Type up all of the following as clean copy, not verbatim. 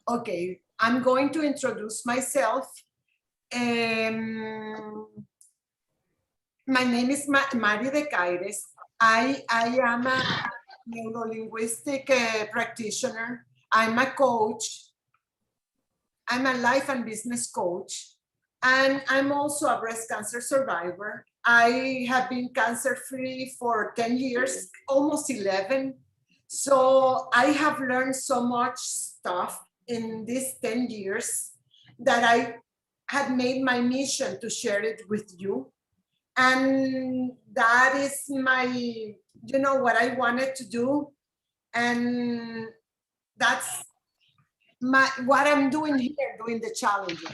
Okay, I'm going to introduce myself. My name is Mari de Caires. I am a neurolinguistic practitioner. I'm a coach. I'm a life and business coach. And I'm also a breast cancer survivor. I have been cancer-free for 10 years, almost 11. So I have learned so much stuff in these 10 years that I had made my mission to share it with you. And that is my, what I wanted to do. And that's what I'm doing here, doing the challenges.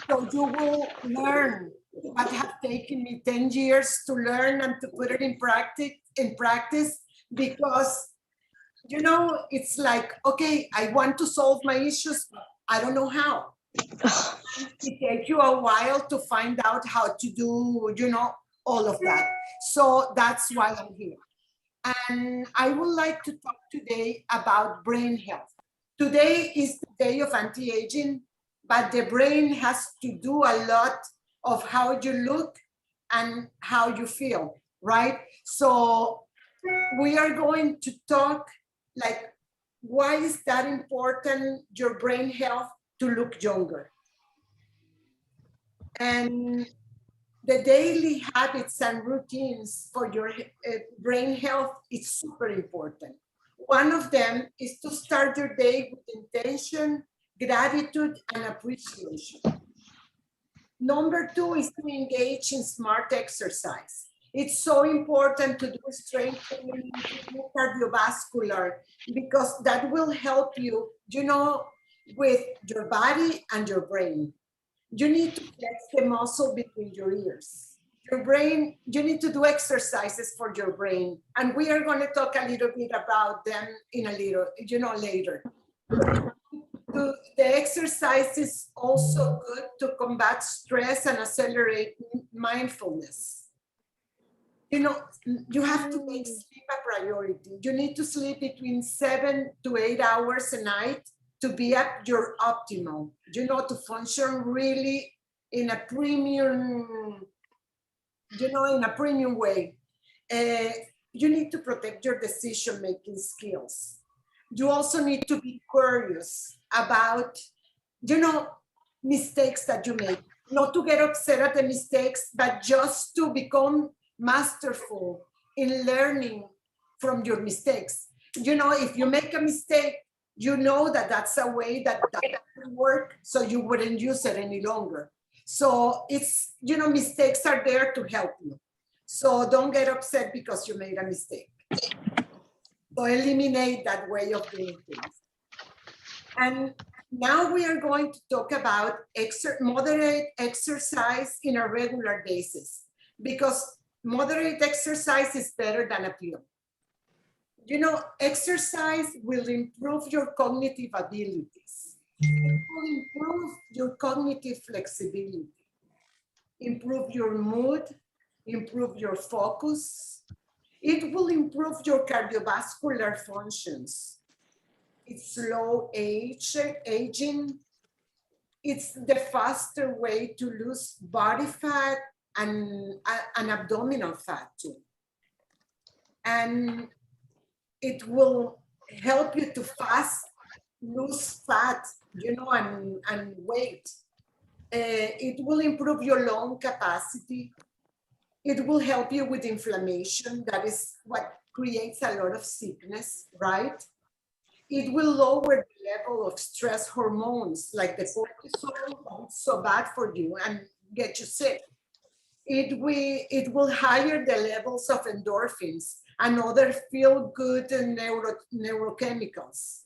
So you will learn what have taken me 10 years to learn and to put it in practice, because it's like, okay, I want to solve my issues. I don't know how. It takes you a while to find out how to do, all of that. So that's why I'm here. And I would like to talk today about brain health. Today is the day of anti-aging, but the brain has to do a lot of how you look and how you feel, right? So we are going to talk like, why is that important, your brain health, to look younger? And the daily habits and routines for your brain health is super important. One of them is to start your day with intention, gratitude, and appreciation. Number two is to engage in smart exercise. It's so important to do strengthening, to do cardiovascular, because that will help you, with your body and your brain. You need to flex the muscle between your ears. Your brain, you need to do exercises for your brain. And we are going to talk a little bit about them in a little, later. The exercise is also good to combat stress and accelerate mindfulness. You have to make sleep a priority. You need to sleep between 7 to 8 hours a night to be at your optimal, to function really in a premium, in a premium way. You need to protect your decision-making skills. You also need to be curious about, mistakes that you make. Not to get upset at the mistakes, but just to become masterful in learning from your mistakes. If you make a mistake, you know that that's a way that doesn't work, so you wouldn't use it any longer. So it's, mistakes are there to help you. So don't get upset because you made a mistake. So eliminate that way of doing things. And now we are going to talk about moderate exercise in a regular basis, because moderate exercise is better than a pill. Exercise will improve your cognitive abilities. It will improve your cognitive flexibility, improve your mood, improve your focus. It will improve your cardiovascular functions. It's slow aging. It's the faster way to lose body fat and abdominal fat too. And it will help you to fast, lose fat, and weight. It will improve your lung capacity. It will help you with inflammation. That is what creates a lot of sickness, right? It will lower the level of stress hormones like the cortisol, so bad for you and get you sick. It will higher the levels of endorphins and other feel-good neurochemicals.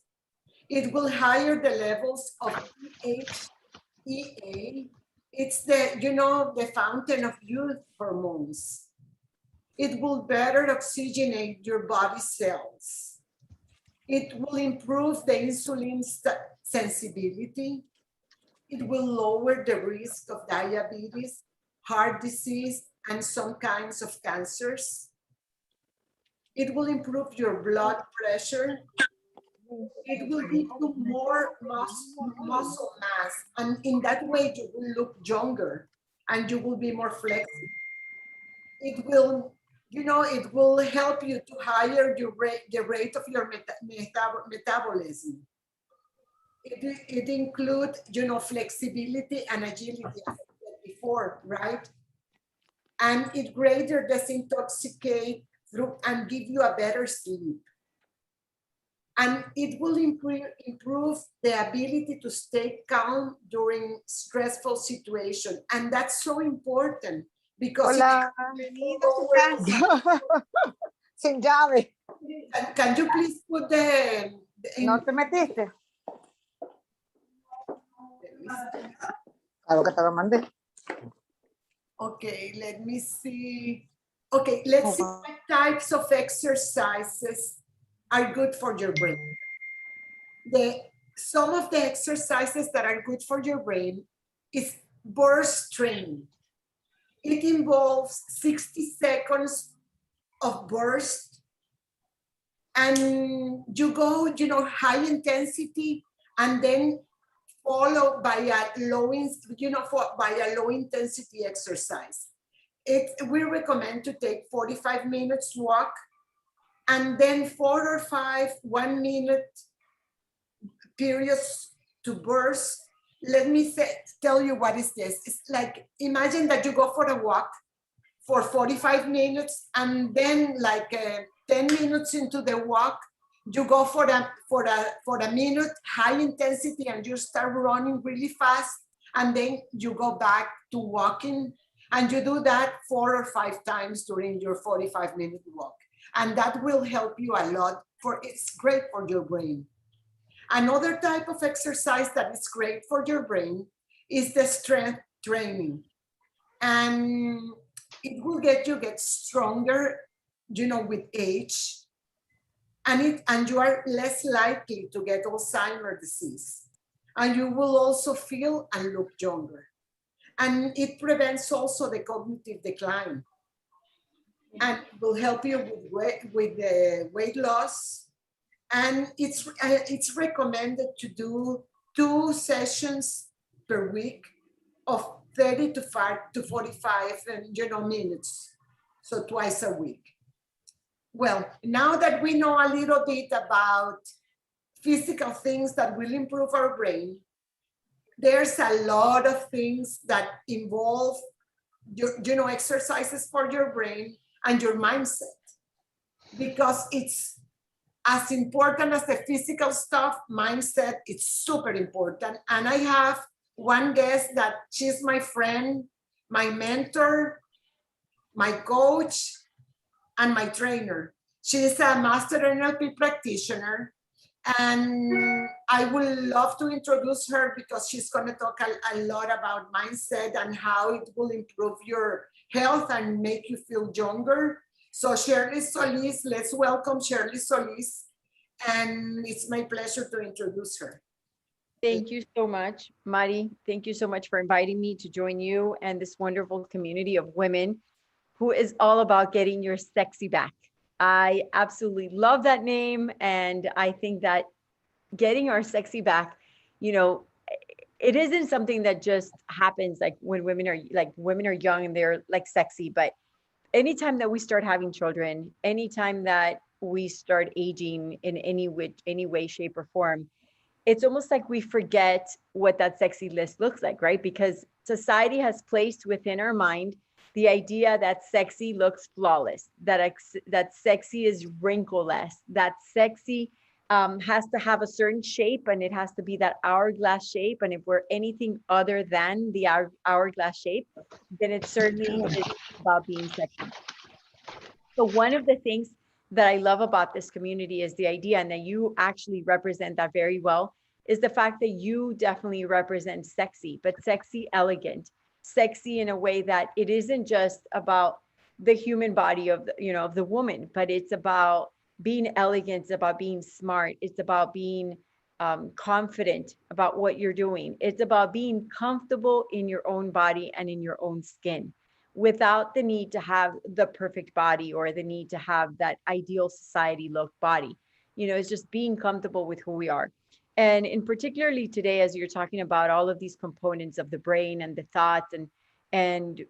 It will higher the levels of DHEA. It's the fountain of youth hormones. It will better oxygenate your body cells. It will improve the insulin sensibility. It will lower the risk of diabetes, heart disease, and some kinds of cancers. It will improve your blood pressure. it will give you more muscle mass, and in that way you will look younger and you will be more flexible. It will, it will help you to higher the rate of your metabolism. It includes, flexibility and agility, as I said before, right? And it greater disintoxicate through and give you a better sleep. And it will improve the ability to stay calm during stressful situation. And that's so important because Hola, bienvenido a su casa. Sin llave. Can you please put ¿No te metiste? Claro que te lo mandé. Okay, let me see. Okay, let's see what types of exercises are good for your brain. Some of the exercises that are good for your brain is burst training. It involves 60 seconds of burst, and you go, high intensity, and then followed by a low, by a low intensity exercise. We recommend to take 45 minutes walk, and then 4 or 5 1-minute periods to burst. Let me tell you what is this. It's like, imagine that you go for a walk for 45 minutes, and then like 10 minutes into the walk, you go for a minute high intensity, and you start running really fast, and then you go back to walking, and you do that 4 or 5 times during your 45-minute walk, and that will help you a lot. It's great for your brain. Another type of exercise that is great for your brain is the strength training, and it will get stronger, with age, and you are less likely to get Alzheimer's disease, and you will also feel and look younger, and it prevents also the cognitive decline, and will help you with the weight loss. And it's recommended to do 2 sessions per week of 30 to 45 minutes, so twice a week. Well, now that we know a little bit about physical things that will improve our brain, there's a lot of things that involve exercises for your brain and your mindset, because it's as important as the physical stuff. Mindset, it's super important. And I have one guest that she's my friend, my mentor, my coach, and my trainer. She's a master NLP practitioner, and I would love to introduce her because she's going to talk a lot about mindset and how it will improve your health and make you feel younger. So Shirley Solis, let's welcome Shirley Solis, and it's my pleasure to introduce her. Thank you so much, Mari. Thank you so much for inviting me to join you and this wonderful community of women who is all about getting your sexy back. I absolutely love that name. And I think that getting our sexy back, it isn't something that just happens like when women are young and they're like sexy, but anytime that we start having children, anytime that we start aging in any way, shape, or form, it's almost like we forget what that sexy list looks like, right? Because society has placed within our mind the idea that sexy looks flawless, that sexy is wrinkleless, that sexy has to have a certain shape, and it has to be that hourglass shape. And if we're anything other than the hourglass shape, then it certainly is about being sexy. So one of the things that I love about this community is the idea, and that you actually represent that very well, is the fact that you definitely represent sexy, but sexy elegant, sexy in a way that it isn't just about the human body of the woman, but it's about being elegant, it's about being smart, it's about being confident about what you're doing. It's about being comfortable in your own body and in your own skin, without the need to have the perfect body or the need to have that ideal society look body. You know, it's just being comfortable with who we are. And in particularly today, as you're talking about all of these components of the brain and the thoughts and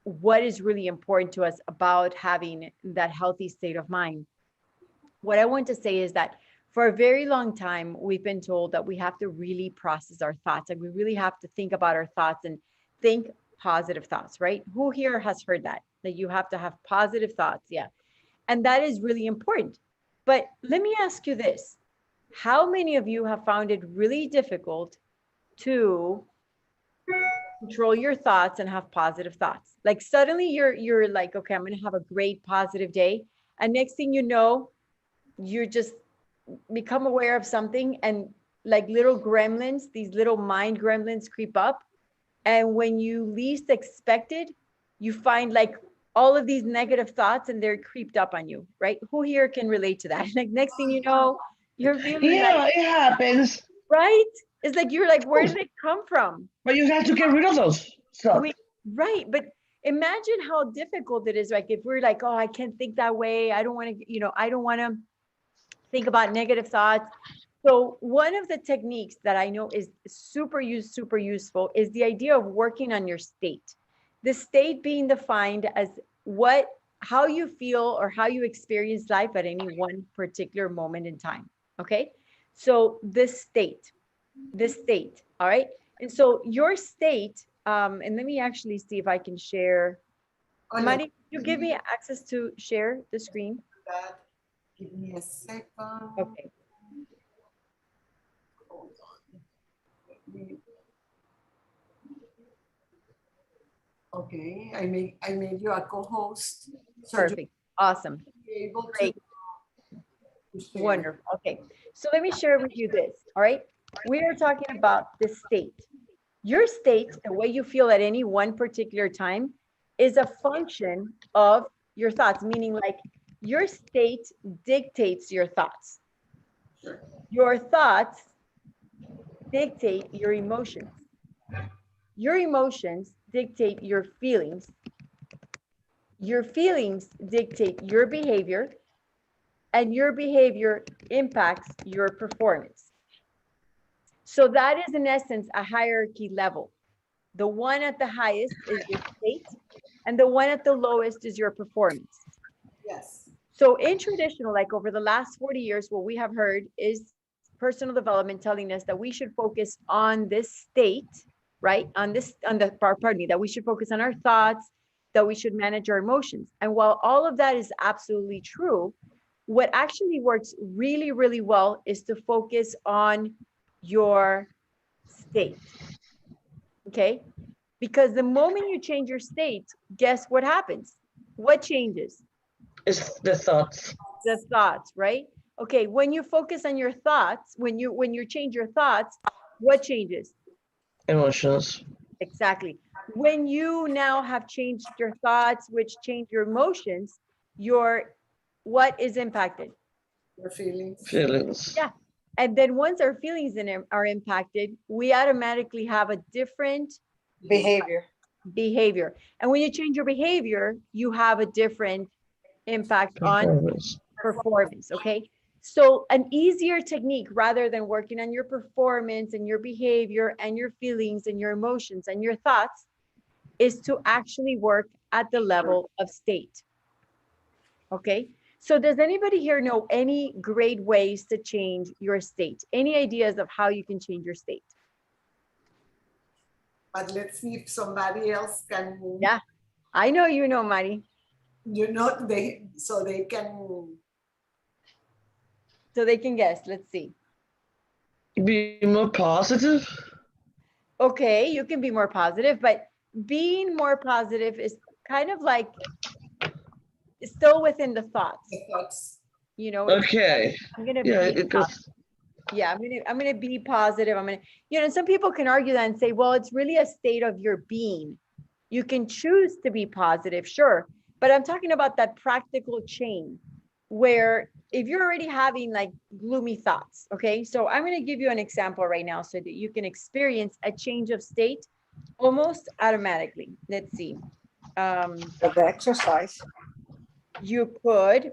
what is really important to us about having that healthy state of mind. What I want to say is that for a very long time, we've been told that we have to really process our thoughts. Like we really have to think about our thoughts and think positive thoughts, right? Who here has heard that you have to have positive thoughts? Yeah. And that is really important. But let me ask you this. How many of you have found it really difficult to control your thoughts and have positive thoughts? Like suddenly you're like, okay, I'm going to have a great positive day. And next thing you know, you're just become aware of something and like little gremlins, these little mind gremlins creep up. And when you least expect it, you find like all of these negative thoughts and they're creeped up on you, right? Who here can relate to that? Like next thing you know, you're feeling like, it happens. right? It's like, you're like, where did it come from? But you have to get rid of those. So Right. But imagine how difficult it is. Like if we're like, oh, I can't think that way. I don't want to, you know, I don't want to think about negative thoughts. So one of the techniques that I know is super useful is the idea of working on your state. The state being defined as how you feel or how you experience life at any one particular moment in time. Okay. So this state, all right. And so your state, and let me actually see if I can share. Mari, you give me access to share the screen. Give me a second. Okay. Okay, I made you a co-host. So Perfect. Awesome. you're able Great. to share. Wonderful. Okay. So let me share with you this. All right. We are talking about the state. Your state, the way you feel at any one particular time, is a function of your thoughts, meaning like your state dictates your thoughts. Your thoughts dictate your emotions. Your emotions dictate your feelings. Your feelings dictate your behavior, and your behavior impacts your performance. So that is in essence a hierarchy level. The one at the highest is your state, and the one at the lowest is your performance. Yes. So in traditional, like over the last 40 years, what we have heard is personal development telling us that we should focus on this state, right? That we should focus on our thoughts, that we should manage our emotions. And while all of that is absolutely true, what actually works really, really well is to focus on your state. Okay? Because the moment you change your state, guess what happens? What changes? it's the thoughts. The thoughts, right? Okay, when you focus on your thoughts, when you change your thoughts, what changes? Emotions. Exactly. When you now have changed your thoughts, which change your emotions, what is impacted? Your feelings. Feelings. Yeah. And then once our feelings are impacted, we automatically have a different Behavior. And when you change your behavior, you have a different impact on performance. Okay. So an easier technique, rather than working on your performance and your behavior and your feelings and your emotions and your thoughts, is to actually work at the level of state. Okay. So does anybody here know any great ways to change your state? Any ideas of how you can change your state? But let's see if somebody else can. Yeah, I know you know, Mari. You know, so they can guess. Let's see. Be more positive. Okay, you can be more positive, but being more positive is kind of like still within the thoughts. You know. Okay. I'm gonna Yeah, be it goes. Yeah, I'm gonna be positive. Some people can argue that and say, well, it's really a state of your being. You can choose to be positive, sure. But I'm talking about that practical change where if you're already having like gloomy thoughts, okay? So I'm gonna give you an example right now so that you can experience a change of state almost automatically. Let's see. For the exercise. You could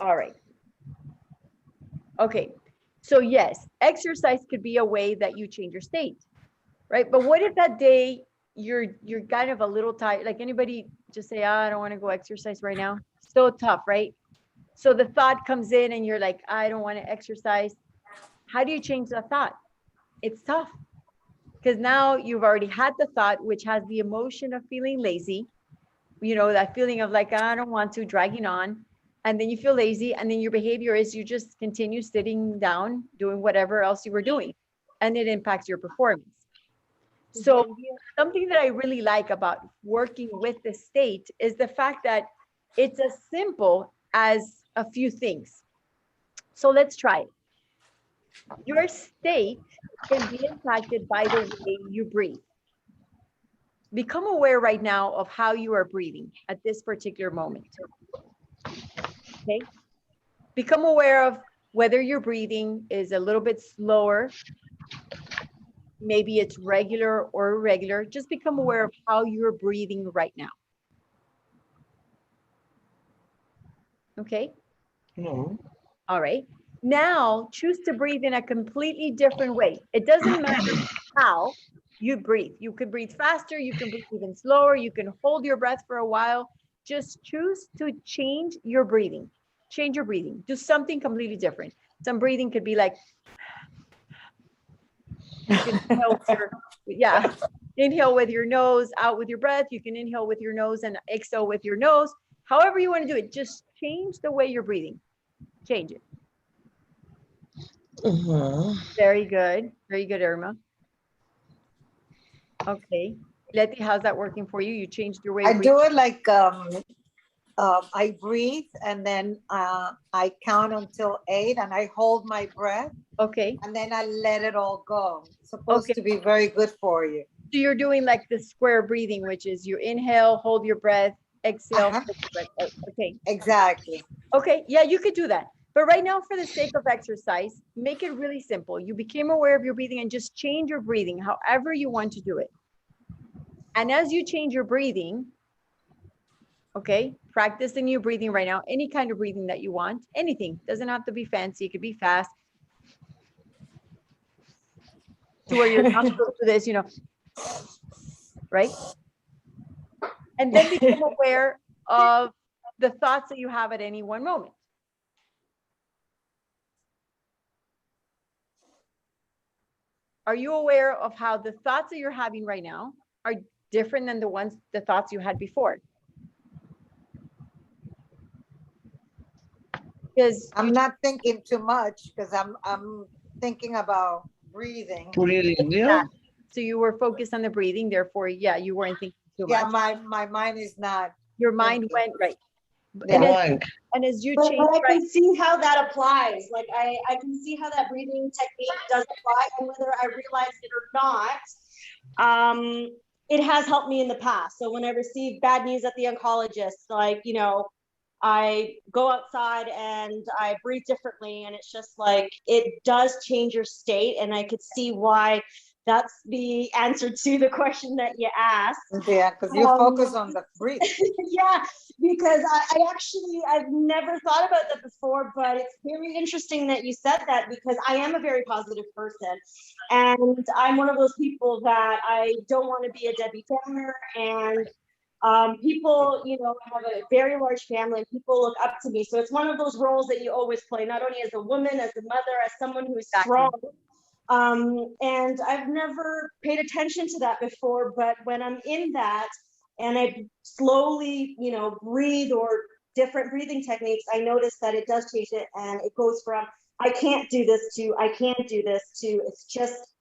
All right. Okay. So yes, exercise could be a way that you change your state, right? But what if that day you're kind of a little tired? Like anybody just say, I don't want to go exercise right now. So tough, right? So the thought comes in and you're like, I don't want to exercise. How do you change that thought? It's tough because now you've already had the thought, which has the emotion of feeling lazy, that feeling of like, I don't want to, dragging on. And then you feel lazy. And then your behavior is you just continue sitting down, doing whatever else you were doing. And it impacts your performance. So something that I really like about working with the state is the fact that it's as simple as a few things. So let's try it. Your state can be impacted by the way you breathe. Become aware right now of how you are breathing at this particular moment. Okay? Become aware of whether your breathing is a little bit slower. Maybe it's regular or irregular. Just become aware of how you're breathing right now. Okay? No. All right. Now choose to breathe in a completely different way. It doesn't matter how you breathe. You can breathe faster. You can breathe even slower. You can hold your breath for a while. Just choose to change your breathing. Change your breathing. Do something completely different. Some breathing could be like, you can inhale with your nose, out with your breath. You can inhale with your nose and exhale with your nose. However you want to do it, just change the way you're breathing. Change it. Very good. Very good, Irma. Okay. Letty, how's that working for you? You changed your way of I breathing? do it like I breathe and then I count until 8 and I hold my breath Okay. and then I let it all go. It's supposed Okay. to be very good for you. So you're doing like the square breathing, which is you inhale, hold your breath, exhale. Uh-huh. Hold your breath. Oh, okay. Exactly. Okay. Yeah, you could do that. But right now, for the sake of exercise, make it really simple. You became aware of your breathing and just change your breathing however you want to do it. And as you change your breathing, okay, practice the new breathing right now. Any kind of breathing that you want, anything. Doesn't have to be fancy. It could be fast. To where your nostrils do this, right? And then become aware of the thoughts that you have at any one moment. Are you aware of how the thoughts that you're having right now are different than the thoughts you had before? Because I'm not thinking too much because I'm thinking about breathing. Breathing, yeah. So you were focused on the breathing, therefore, yeah, you weren't thinking too much. Yeah, my mind is not. Your mind went right. Yeah. And as you But change, I can see how that applies. Like I can see how that breathing technique does apply, and whether I realize it or not, it has helped me in the past. So when I receive bad news at the oncologist, like, I go outside and I breathe differently, and it's just like, it does change your state. And I could see why that's the answer to the question that you asked. Yeah, because you focus on the breath. Yeah, because I've never thought about that before, but it's very interesting that you said that, because I am a very positive person. And I'm one of those people that I don't want to be a Debbie Downer. And people, I have a very large family and people look up to me. So it's one of those roles that you always play, not only as a woman, as a mother, as someone who is strong. And I've never paid attention to that before, but when I'm in that and I slowly, breathe or different breathing techniques, I notice that it does change it. And it goes from, I can't do this to, I can't do this to, it's just,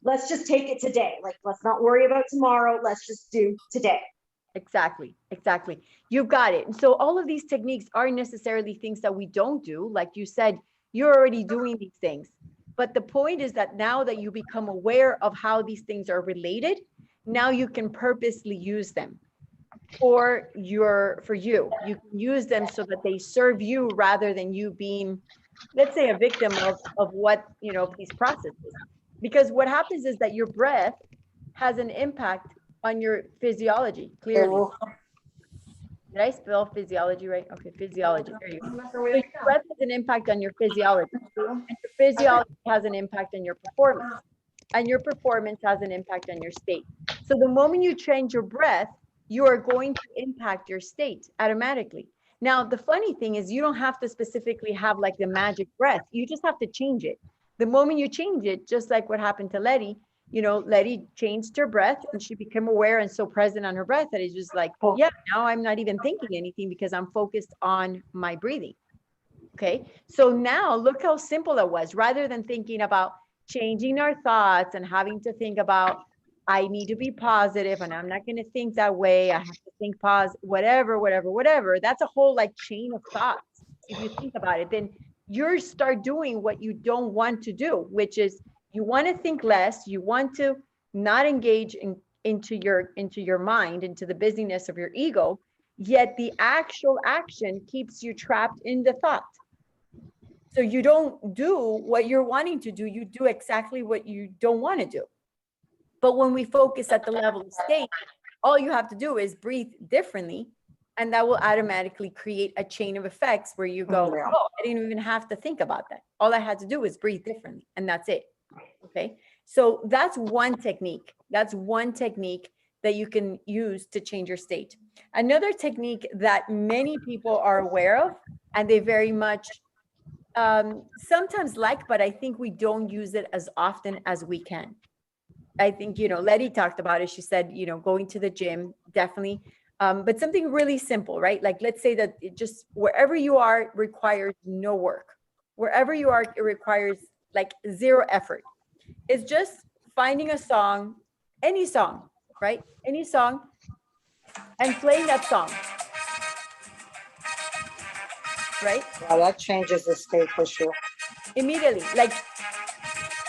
let's just take it today. Like, let's not worry about tomorrow. Let's just do today. Exactly. You've got it. And so all of these techniques aren't necessarily things that we don't do. Like you said, you're already doing these things. But the point is that now that you become aware of how these things are related, now you can purposely use them for you. You can use them so that they serve you rather than you being, let's say, a victim of what, these processes. Because what happens is that your breath has an impact on your physiology, clearly. Did I spell physiology right? Okay, physiology. There you go. So your breath has an impact on your physiology. And your physiology has an impact on your performance. And your performance has an impact on your state. So the moment you change your breath, you are going to impact your state automatically. Now, the funny thing is you don't have to specifically have like the magic breath. You just have to change it. The moment you change it, just like what happened to Letty, Letty changed her breath and she became aware and so present on her breath that it's just like, yeah, now I'm not even thinking anything because I'm focused on my breathing. Okay. So now look how simple it was. Rather than thinking about changing our thoughts and having to think about, I need to be positive and I'm not going to think that way. I have to think whatever. That's a whole like chain of thoughts. If you think about it, then you start doing what you don't want to do, which is you want to think less. You want to not engage into your mind, into the busyness of your ego, yet the actual action keeps you trapped in the thought. So you don't do what you're wanting to do. You do exactly what you don't want to do. But when we focus at the level of state, all you have to do is breathe differently. And that will automatically create a chain of effects where you go, oh, I didn't even have to think about that. All I had to do was breathe differently. And that's it. Okay. So that's one technique. That's one technique that you can use to change your state. Another technique that many people are aware of, and they very much sometimes like, but I think we don't use it as often as we can. I think, Letty talked about it. She said, going to the gym, definitely. But something really simple, right? Like, let's say that it just wherever you are requires no work. Wherever you are, it requires like zero effort. It's just finding a song, any song, right? Any song, and playing that song. Right? Well, that changes the state for sure. Immediately, like.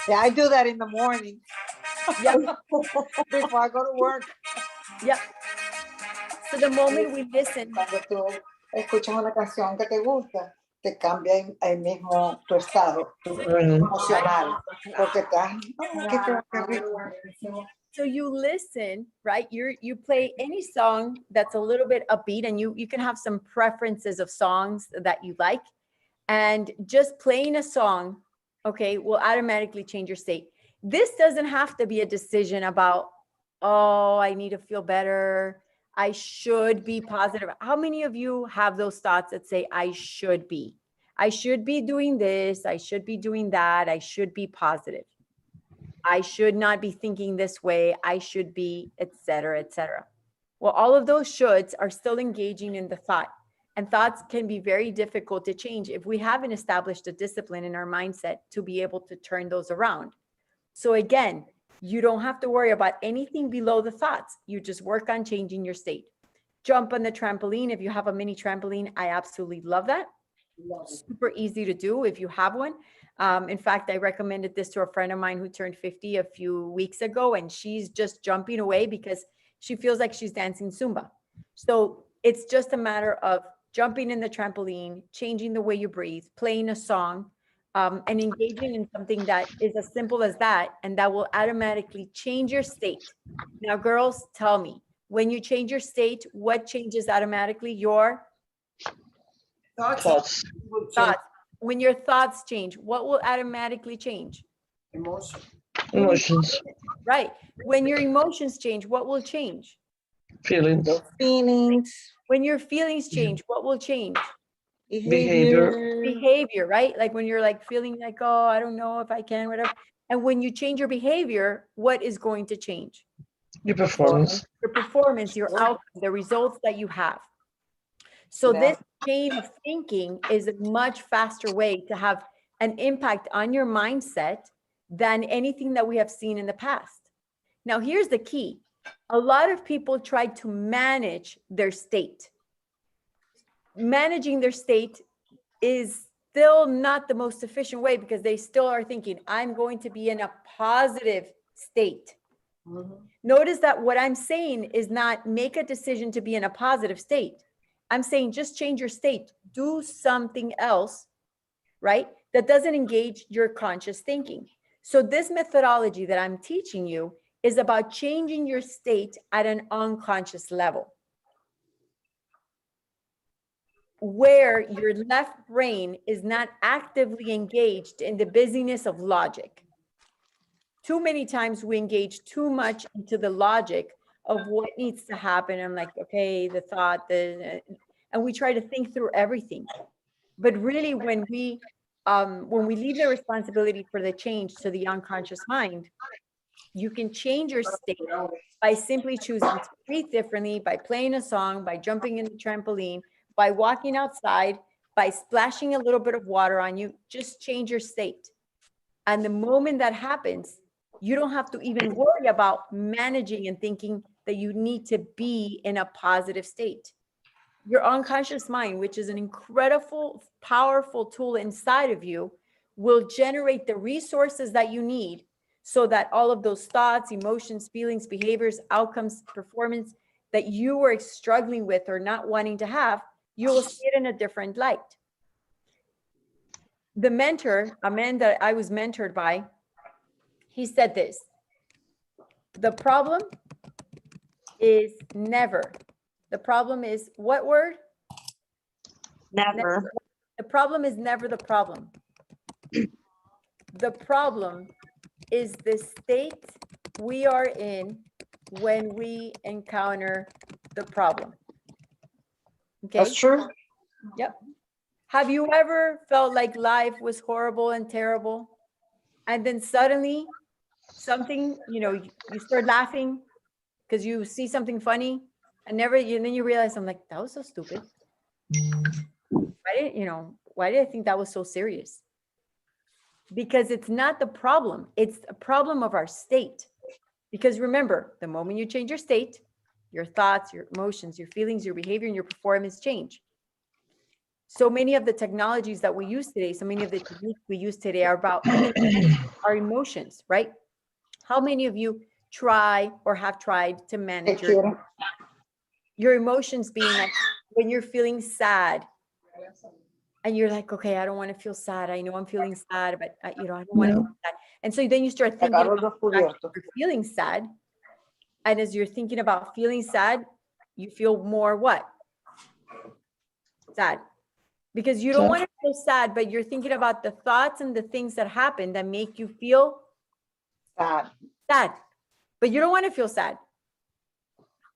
Yeah, I do that in the morning. Yeah. Before I go to work. Yeah. So the moment we listen. Cuando tú escuchas una canción que te gusta, te cambia ahí mismo tu estado emocional. Porque so you listen, right? You play any song that's a little bit upbeat, and you can have some preferences of songs that you like. And just playing a song, okay, will automatically change your state. This doesn't have to be a decision about, oh, I need to feel better. I should be positive. How many of you have those thoughts that say, I should be doing this. I should be doing that. I should be positive. I should not be thinking this way. I should be, etc., etc. Well, all of those shoulds are still engaging in the thought. And thoughts can be very difficult to change if we haven't established a discipline in our mindset to be able to turn those around. So again, you don't have to worry about anything below the thoughts. You just work on changing your state. Jump on the trampoline. If you have a mini trampoline, I absolutely love that. Super easy to do if you have one. In fact, I recommended this to a friend of mine who turned 50 a few weeks ago, and she's just jumping away because she feels like she's dancing Zumba. So it's just a matter of jumping in the trampoline, changing the way you breathe, playing a song, and engaging in something that is as simple as that, and that will automatically change your state. Now, girls, tell me, when you change your state, what changes automatically? Your Thoughts. thoughts. When your thoughts change, what will automatically change? Emotions. Right. When your emotions change, what will change? Feelings. When your feelings change, what will change? Behavior. Right? Like when you're like feeling like, oh, I don't know if I can, whatever. And when you change your behavior, what is going to change? Your performance. Your performance, your outcome, the results that you have. So this chain of thinking is a much faster way to have an impact on your mindset than anything that we have seen in the past. Now, here's the key. A lot of people try to manage their state. Managing their state is still not the most efficient way because they still are thinking, I'm going to be in a positive state. Notice that what I'm saying is not make a decision to be in a positive state. I'm saying just change your state. Do something else, right? That doesn't engage your conscious thinking. So this methodology that I'm teaching you is about changing your state at an unconscious level. where your left brain is not actively engaged in the busyness of logic. Too many times we engage too much into the logic of what needs to happen. I'm like, okay, the thought, and we try to think through everything. But really, when we leave the responsibility for the change to the unconscious mind, you can change your state by simply choosing to breathe differently, by playing a song, by jumping in the trampoline, by walking outside, by splashing a little bit of water on you. Just change your state. And the moment that happens, you don't have to even worry about managing and thinking that you need to be in a positive state. Your unconscious mind, which is an incredible, powerful tool inside of you, will generate the resources that you need so that all of those thoughts, emotions, feelings, behaviors, outcomes, performance that you were struggling with or not wanting to have, you will see it in a different light. The mentor, a man that I was mentored by, he said this: the problem is never. The problem is what word? Never. The problem is never the problem. The problem is the state we are in when we encounter the problem. Okay. That's true. Yep. Have you ever felt like life was horrible and terrible? And then suddenly something, you start laughing because you see something funny and then you realize, I'm like, that was so stupid. Why did I think that was so serious? Because it's not the problem. It's a problem of our state. Because remember, the moment you change your state, your thoughts, your emotions, your feelings, your behavior, and your performance change. So many of the technologies that we use today, so many of the techniques we use today are about our emotions, right? How many of you try or have tried to manage your emotions, being like when you're feeling sad and you're like, okay, I don't want to feel sad. I know I'm feeling sad, but I don't want to feel sad. And so then you start thinking about you're feeling sad. And as you're thinking about feeling sad, you feel more what? Sad. Because you don't want to feel sad, but you're thinking about the thoughts and the things that happen that make you feel sad. But you don't want to feel sad.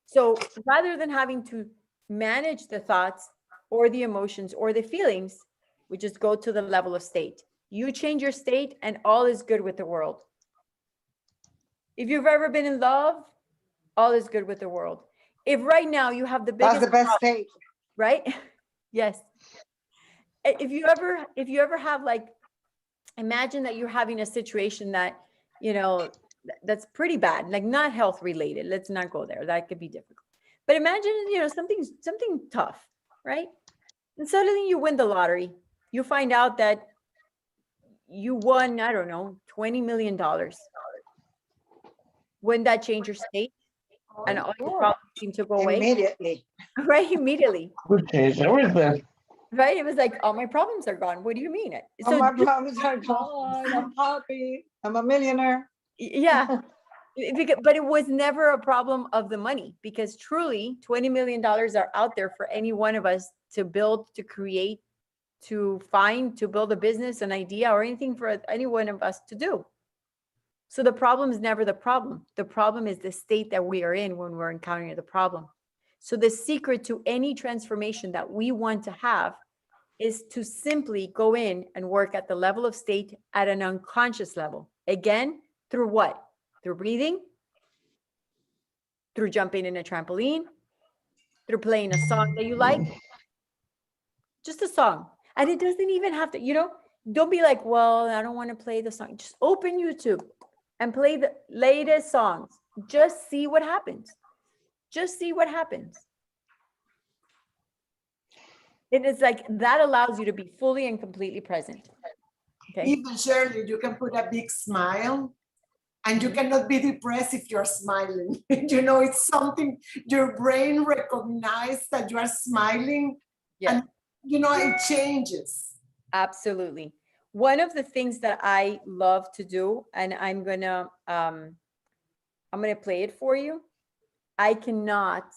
So rather than having to manage the thoughts or the emotions or the feelings, we just go to the level of state. You change your state and all is good with the world. If you've ever been in love, all is good with the world. If right now you have the biggest— That's the best state. Right? Yes. If you ever have, like, imagine that you're having a situation that, that's pretty bad, like not health related. Let's not go there. That could be difficult. But imagine, something tough, right? And suddenly you win the lottery. You find out that you won, I don't know, $20 million. Wouldn't that change your state? And all your problems seem to go away? Immediately. Right? Immediately. Would change everything. Right? It was like, all my problems are gone. What do you mean? So my problems are gone. I'm happy. I'm a millionaire. Yeah. But it was never a problem of the money, because truly $20 million are out there for any one of us to build, to create, to find, to build a business, an idea, or anything for any one of us to do. So the problem is never the problem. The problem is the state that we are in when we're encountering the problem. So the secret to any transformation that we want to have is to simply go in and work at the level of state at an unconscious level. Again, through what? Through breathing, through jumping in a trampoline, through playing a song that you like. Just a song. And it doesn't even have to, don't be like, well, I don't want to play the song. Just open YouTube and play the latest songs. Just see what happens. Just see what happens. It is like that allows you to be fully and completely present. Okay. Even Shirley, you can put a big smile, and you cannot be depressed if you're smiling. It's something your brain recognizes that you are smiling. Yeah. And it changes. Absolutely. One of the things that I love to do, and I'm gonna play it for you. I cannot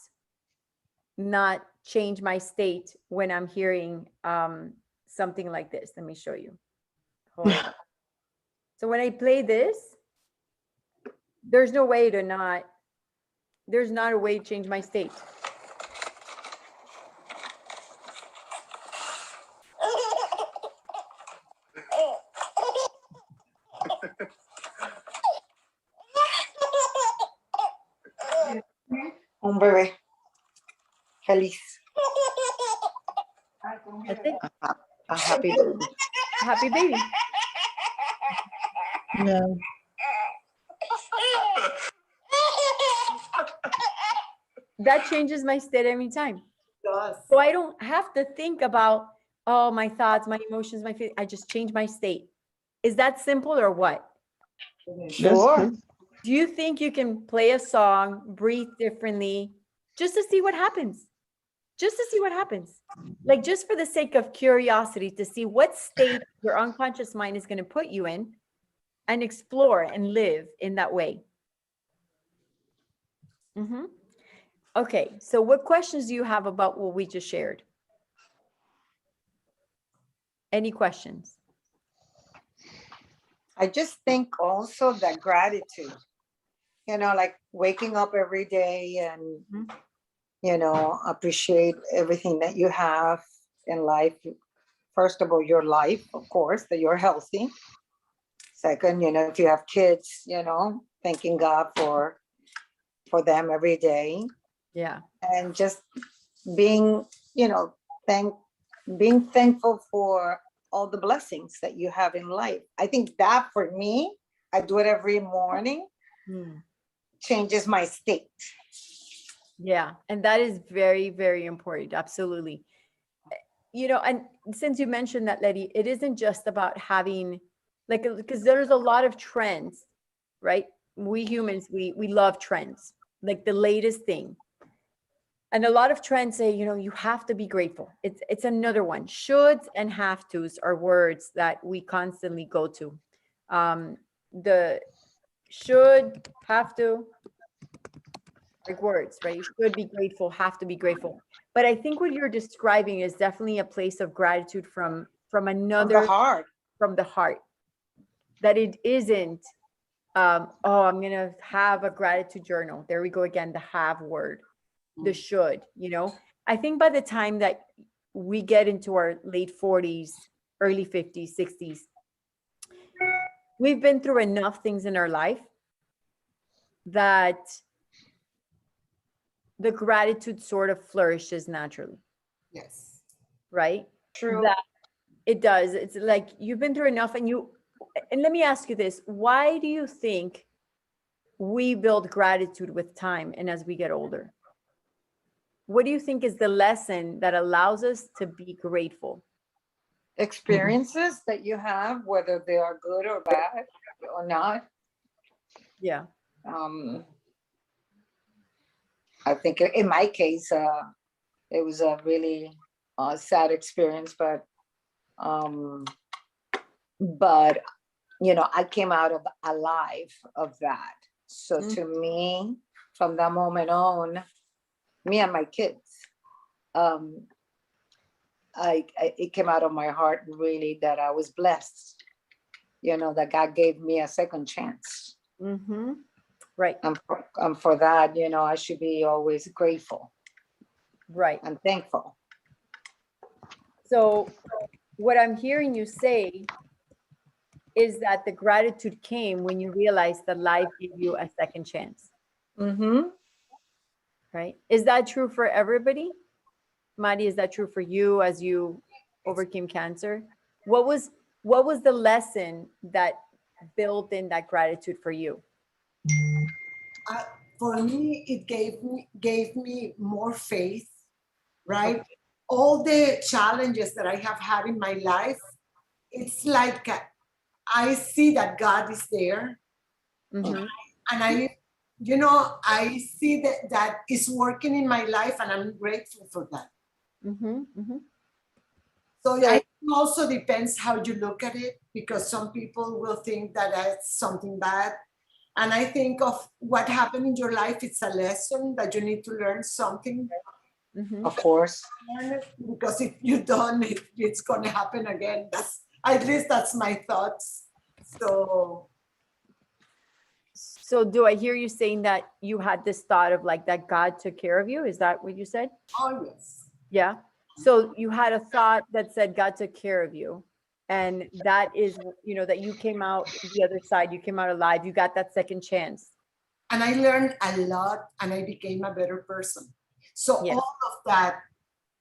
not change my state when I'm hearing something like this. Let me show you. Hold on. So when I play this, there's no way to not, there's not a way to change my state. Un bebé. Feliz. That's it. A happy baby. Happy baby. No. That changes my state every time. Yes. So I don't have to think about, oh, my thoughts, my emotions, my feelings. I just change my state. Is that simple or what? Sure. Yes, Do you think you can play a song, breathe differently, just to see what happens? Just to see what happens. Like just for the sake of curiosity to see what state your unconscious mind is going to put you in and explore and live in that way. Mm-hmm. Okay, so what questions do you have about what we just shared? Any questions? I just think also that gratitude, like waking up every day and, appreciate everything that you have in life. First of all, your life, of course, that you're healthy. Second, if you have kids, thanking God for them every day. Yeah. And just being, being thankful for all the blessings that you have in life. I think that for me, I do it every morning, changes my state. Yeah. And that is very, very important. Absolutely. And since you mentioned that, Letty, it isn't just about having because there's a lot of trends, right? We humans, we love trends, like the latest thing. And a lot of trends say, you have to be grateful. It's another one. Shoulds and have tos are words that we constantly go to. The should, have to, like words, right? You should be grateful, have to be grateful. But I think what you're describing is definitely a place of gratitude from another, From the heart. From the heart. That it isn't, I'm going to have a gratitude journal. There we go again, the have word. The should, I think by the time that we get into our late 40s, early 50s, 60s, we've been through enough things in our life that the gratitude sort of flourishes naturally. Yes. Right? True. That it does. It's like you've been through enough and let me ask you this. Why do you think we build gratitude with time and as we get older? What do you think is the lesson that allows us to be grateful? Experiences that you have, whether they are good or bad or not. Yeah. I think in my case, it was a really sad experience, but I came out alive of that. So to me, from that moment on, me and my kids, it came out of my heart really that I was blessed, that God gave me a second chance. Mm-hmm. Right. And for that, I should be always grateful. Right. And thankful. So what I'm hearing you say is that the gratitude came when you realized that life gave you a second chance. Mm-hmm. Right? Is that true for everybody? Mari, is that true for you as you overcame cancer? What was the lesson that built in that gratitude for you? For me, it gave me more faith, right? All the challenges that I have had in my life, it's like I see that God is there. Mm-hmm. And I see that is working in my life, and I'm grateful for that. Mm-hmm. Mm-hmm. So it also depends how you look at it, because some people will think that that's something bad. And I think of what happened in your life, it's a lesson that you need to learn something. Mhm. of course. Because if you don't, it's going to happen again. That's at least that's my thoughts. So do I hear you saying that you had this thought of like that God took care of you? Is that what you said? Oh yes. Yeah. So you had a thought that said God took care of you. And that is, that you came out the other side, you came out alive, you got that second chance. And I learned a lot and I became a better person. So Yes. all of that,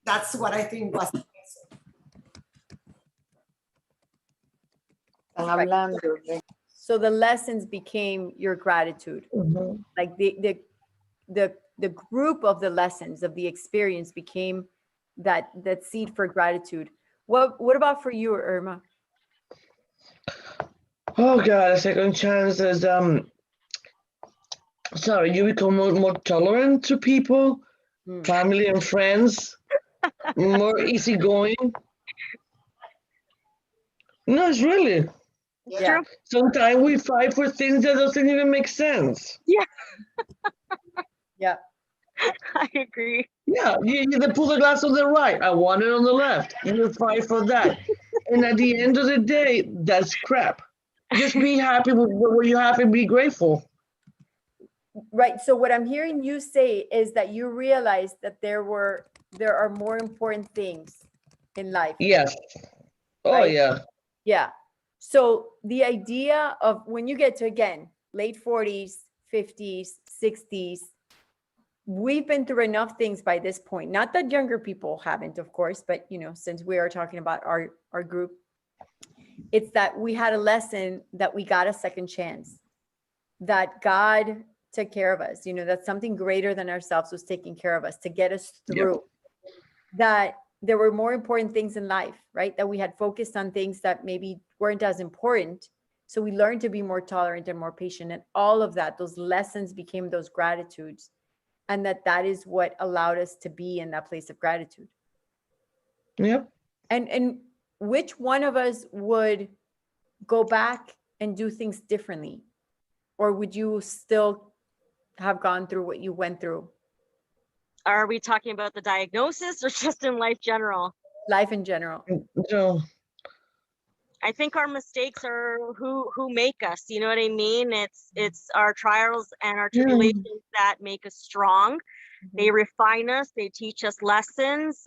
that's what I think was the lesson. Están hablando. So the lessons became your gratitude. Mhm. Like the group of the lessons of the experience became that seed for gratitude. What about for you, Irma? Oh God, a second chance is sorry, you become more tolerant to people, Hmm. family and friends, more easygoing. No, it's really. Yeah. Sometimes we fight for things that doesn't even make sense. Yeah. I agree. Yeah, you put the glass on the right. I want it on the left. You fight for that. And at the end of the day, that's crap. Just be happy with what you have and be grateful. Right. So what I'm hearing you say is that you realize that there are more important things in life. Yes. Oh, Right? yeah. Yeah. So the idea of when you get to, again, late 40s, 50s, 60s, we've been through enough things by this point. Not that younger people haven't, of course, but since we are talking about our group, it's that we had a lesson that we got a second chance, that God took care of us, that something greater than ourselves was taking care of us to get us through. That there were more important things in life, right? That we had focused on things that maybe weren't as important. So we learned to be more tolerant and more patient, and all of that, those lessons became those gratitudes. And that is what allowed us to be in that place of gratitude. Yep. And which one of us would go back and do things differently? Or would you still have gone through what you went through? Are we talking about the diagnosis or just in life general? Life in general. So, I think our mistakes are who make us. You know what I mean? It's our trials and our tribulations that make us strong. They refine us. They teach us lessons.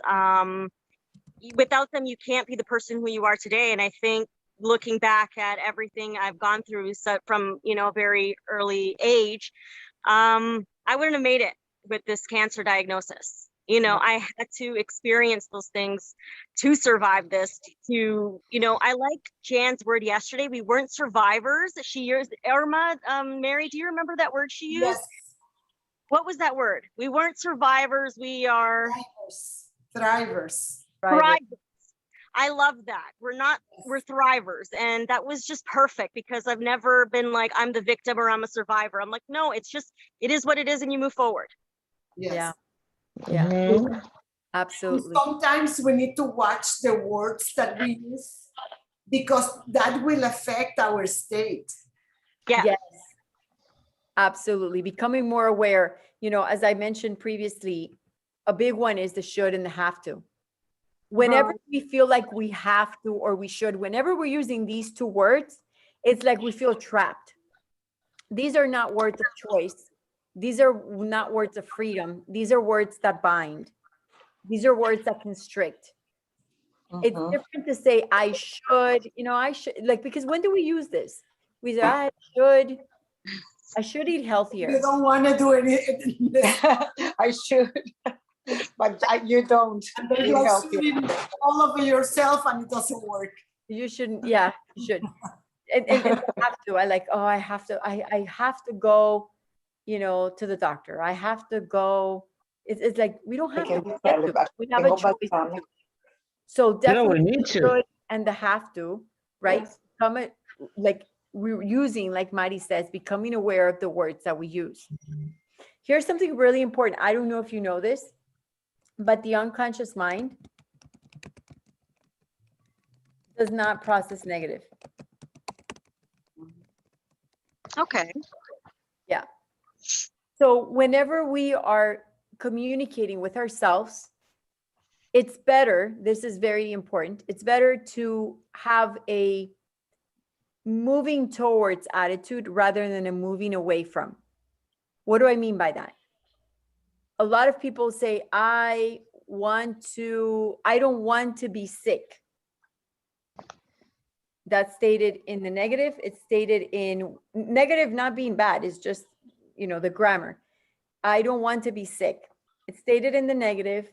Without them, you can't be the person who you are today. And I think looking back at everything I've gone through from a very early age, I wouldn't have made it with this cancer diagnosis. I had to experience those things to survive this. I like Jan's word yesterday. We weren't survivors. She used, Irma, Mary, do you remember that word she used? Yes. What was that word? We weren't survivors. We are Thrivers. Right. I love that. We're thrivers. And that was just perfect because I've never been like, I'm the victim or I'm a survivor. I'm like, no, it is what it is. And you move forward. Yes. Yeah. mhm. Absolutely. Sometimes we need to watch the words that we use because that will affect our state. Yeah. Yes. Absolutely. Becoming more aware, as I mentioned previously, a big one is the should and the have to. Whenever we feel like we have to or we should, whenever we're using these two words, it's like we feel trapped. These are not words of choice. These are not words of freedom. These are words that bind. These are words that constrict. It's different to say, I should, because when do we use this? We say, I should eat healthier. You don't want to do anything. I should, but you don't. And then you're shooting all over yourself and it doesn't work. You shouldn't. Yeah, you should. And I have to. I have to. I have to go, to the doctor. I have to go. It's like we don't have to. We have a choice to do. So definitely we need to. should and the have to, right? We're using, like Mari says, becoming aware of the words that we use. Here's something really important. I don't know if you know this, but the unconscious mind does not process negative. Okay. Yeah. So whenever we are communicating with ourselves, it's better, this is very important, it's better to have a moving towards attitude rather than a moving away from. What do I mean by that? A lot of people say, I don't want to be sick. That's stated in the negative. It's stated in negative, not being bad, is just, the grammar. I don't want to be sick. It's stated in the negative.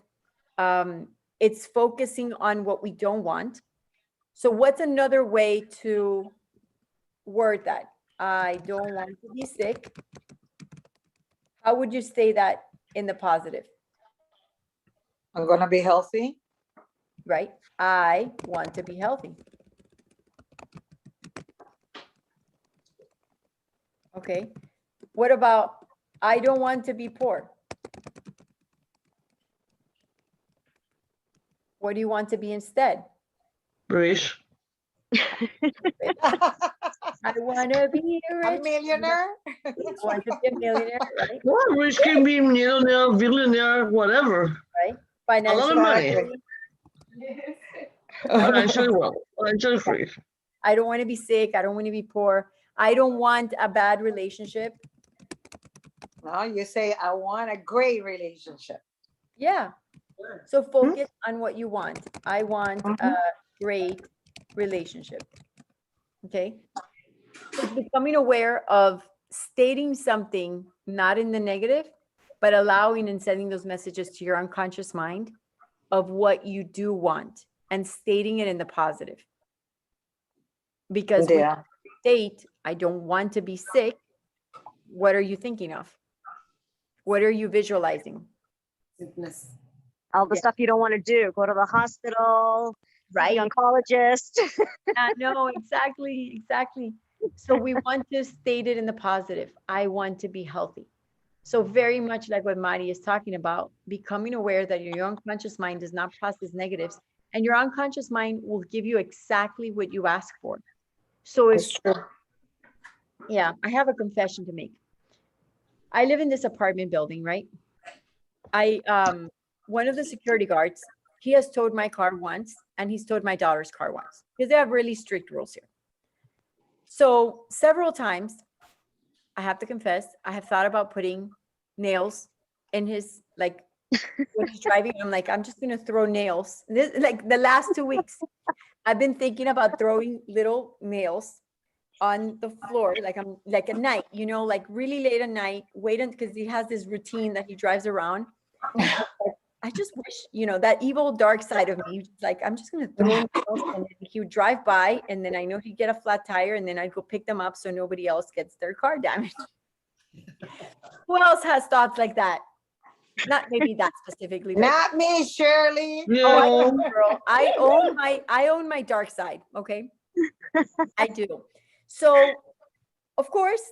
It's focusing on what we don't want. So what's another way to word that? I don't want to be sick. How would you say that in the positive? I'm gonna be healthy. Right? I want to be healthy. Okay. What about I don't want to be poor? What do you want to be instead? Rich. I want to be A rich. millionaire. I want to be a millionaire, right? Well, rich can be millionaire, billionaire, whatever. Right? Financially, money. Financially well, financially free. I don't want to be sick. I don't want to be poor. I don't want a bad relationship. No, you say, I want a great relationship. Yeah. So focus on what you want. I want a great relationship. Okay. So becoming aware of stating something not in the negative, but allowing and sending those messages to your unconscious mind of what you do want and stating it in the positive. Because when you state, I don't want to be sick, what are you thinking of? What are you visualizing? Sickness. All the stuff you don't want to do. Go to the hospital, Right? the oncologist. No, exactly. So we want to state it in the positive. I want to be healthy. So very much like what Mari is talking about, becoming aware that your unconscious mind does not process negatives, and your unconscious mind will give you exactly what you ask for. So if, yeah, I have a confession to make. I live in this apartment building, right? One of the security guards, he has towed my car once, and he's towed my daughter's car once, because they have really strict rules here. So several times, I have to confess, I have thought about putting nails in his, like, when he's driving, I'm like, I'm just going to throw nails. This, like the last 2 weeks, I've been thinking about throwing little nails on the floor, like I'm like at night, like really late at night, waiting, because he has this routine that he drives around. I just wish, that evil dark side of me, like, I'm just going to throw nails, and he would drive by, and then I know he'd get a flat tire, and then I'd go pick them up so nobody else gets their car damaged. Who else has thoughts like that? Not maybe that specifically. Not me, Shirley. No. Oh, girl, I own my dark side. Okay. I do. So of course,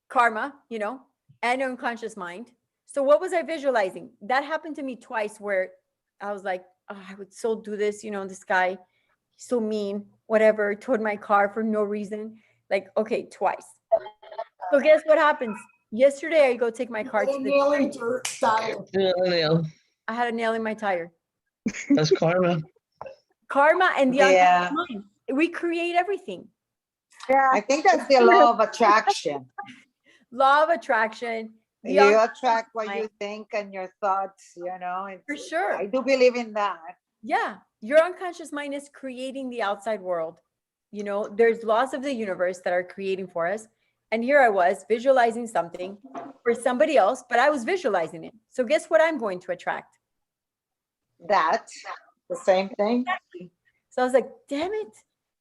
karma, and unconscious mind. So what was I visualizing? That happened to me twice where I was like, oh, I would so do this, this guy, he's so mean, whatever, towed my car for no reason. Like, okay, twice. So guess what happens? Yesterday, I go take my car to the Nail in your tire. Nail. I had a nail in my tire. That's karma. Karma and the Yeah. unconscious mind. We create everything. Yeah. I think that's the law of attraction. Law of attraction. The You unconscious attract what mind. you think and your thoughts, it's- For sure. I do believe in that. Yeah, your unconscious mind is creating the outside world. There's laws of the universe that are creating for us. And here I was visualizing something for somebody else, but I was visualizing it. So guess what I'm going to attract? That, the same thing. So I was like, damn it.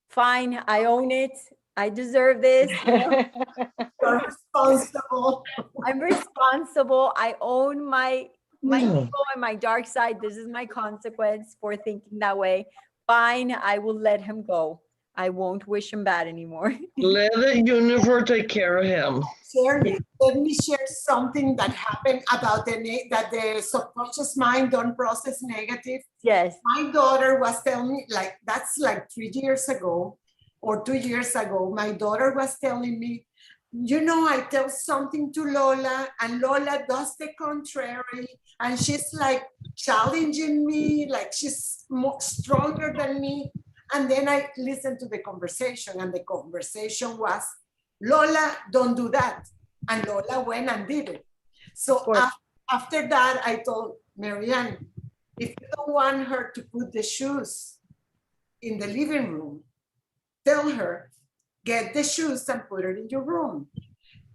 Fine, I own it. I deserve this. You're responsible. I'm responsible. I own my Yeah. ego and my dark side. This is my consequence for thinking that way. Fine, I will let him go. I won't wish him bad anymore. Let the universe take care of him. Shirley, let me share something that happened about that the subconscious mind don't process negative. Yes. My daughter was telling me, that's like 3 years ago or 2 years ago, my daughter was telling me, you know, I tell something to Lola and Lola does the contrary. And she's like challenging me, like she's more stronger than me. And then I listened to the conversation and the conversation was, Lola, don't do that. And Lola went and did it. So after that, I told Marianne, if you don't want her to put the shoes in the living room, tell her, get the shoes and put it in your room.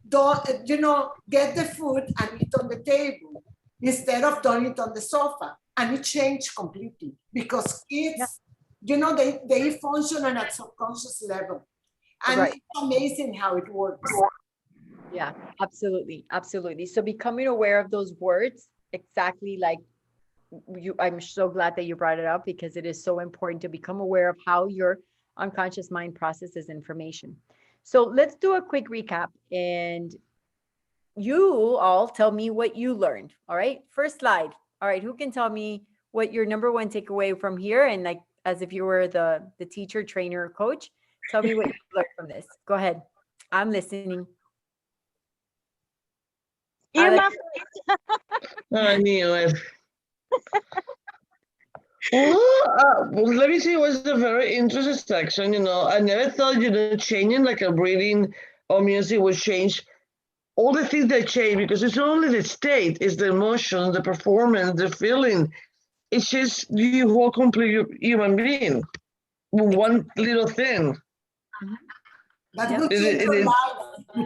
Don't, you know, get the food and eat on the table instead of doing it on the sofa. And it changed completely because kids, you know, they function on a subconscious level. And it's amazing how it works. Yeah, absolutely. Absolutely. So becoming aware of those words, exactly like you, I'm so glad that you brought it up because it is so important to become aware of how your unconscious mind processes information. So let's do a quick recap and you all tell me what you learned. All right. First slide. All right. Who can tell me what your number one takeaway from here? And like, as if you were the teacher, trainer, coach, tell me what you learned from this. Go ahead. I'm listening. Irma, I knew it. Well, let me see. It was a very interesting section. You know, I never thought, you know, changing like a breathing or music would change all the things that change because it's not only the state, it's the emotion, the performance, the feeling. It's just you whole complete human being. One little thing. That will change your life.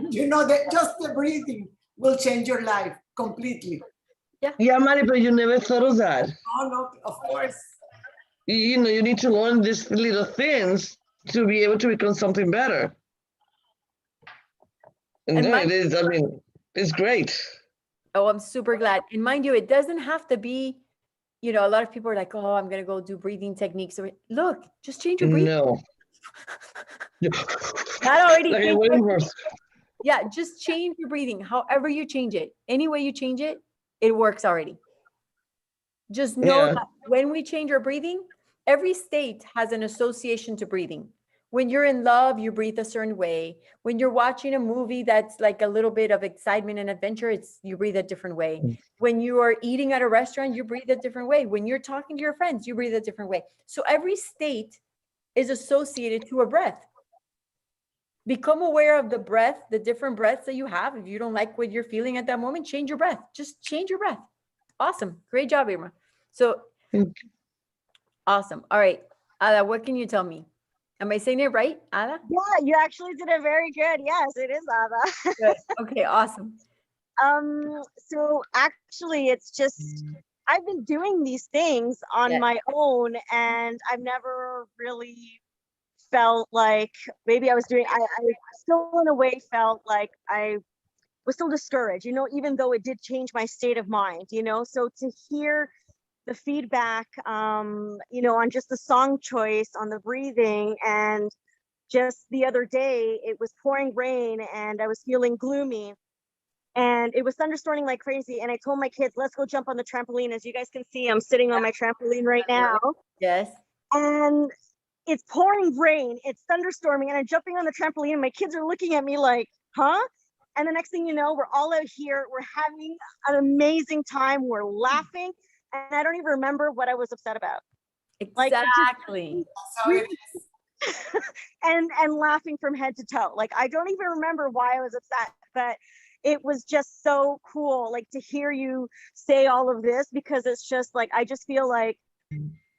You know, that just the breathing will change your life completely. Yeah, Mari, but you never thought of that. Oh, no, of course. You know, you need to learn these little things to be able to become something better. And no, it is, I mean, it's great. Oh, I'm super glad. And mind you, it doesn't have to be, you know, a lot of people are like, oh, I'm going to go do breathing techniques. Look, just change your breathing. No. That already. Like yeah, just change your breathing. However you change it, any way you change it, it works already. Just know that when we change our breathing, every state has an association to breathing. When you're in love, you breathe a certain way. When you're watching a movie that's like a little bit of excitement and adventure, you breathe a different way. When you are eating at a restaurant, you breathe a different way. When you're talking to your friends, you breathe a different way. So every state is associated to a breath. Become aware of the breath, the different breaths that you have. If you don't like what you're feeling at that moment, change your breath. Just change your breath. Awesome. Great job, Irma. So awesome. All right. Ada, what can you tell me? Am I saying it right, Ada? Yeah, you actually did it very good. Yes, it is Ada. Good. Okay, awesome. So actually it's just, I've been doing these things on my own and I've never really felt like maybe I was doing, I still in a way felt like I was still discouraged, you know, even though it did change my state of mind, you know, so to hear the feedback, you know, on just the song choice, on the breathing, and just the other day, it was pouring rain and I was feeling gloomy and it was thunderstorming like crazy. And I told my kids, let's go jump on the trampoline. As you guys can see, I'm sitting on my trampoline right now. Yes. And it's pouring rain, it's thunderstorming, and I'm jumping on the trampoline and my kids are looking at me like, huh? And the next thing you know, we're all out here, we're having an amazing time, we're laughing, and I don't even remember what I was upset about. Exactly. Like, and laughing from head to toe. Like, I don't even remember why I was upset, but it was just so cool, like, to hear you say all of this, because it's just like, I just feel like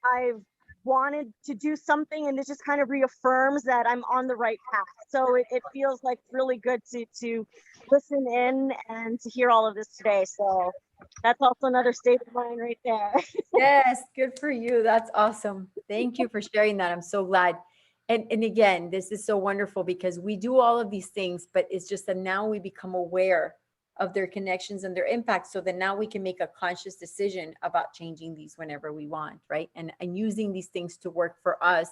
I've wanted to do something and it just kind of reaffirms that I'm on the right path. So it feels like really good to listen in and to hear all of this today. So that's also another state of mind right there. Yes, good for you. That's awesome. Thank you for sharing that. I'm so glad. And again, this is so wonderful because we do all of these things, but it's just that now we become aware of their connections and their impact so that now we can make a conscious decision about changing these whenever we want, right? And using these things to work for us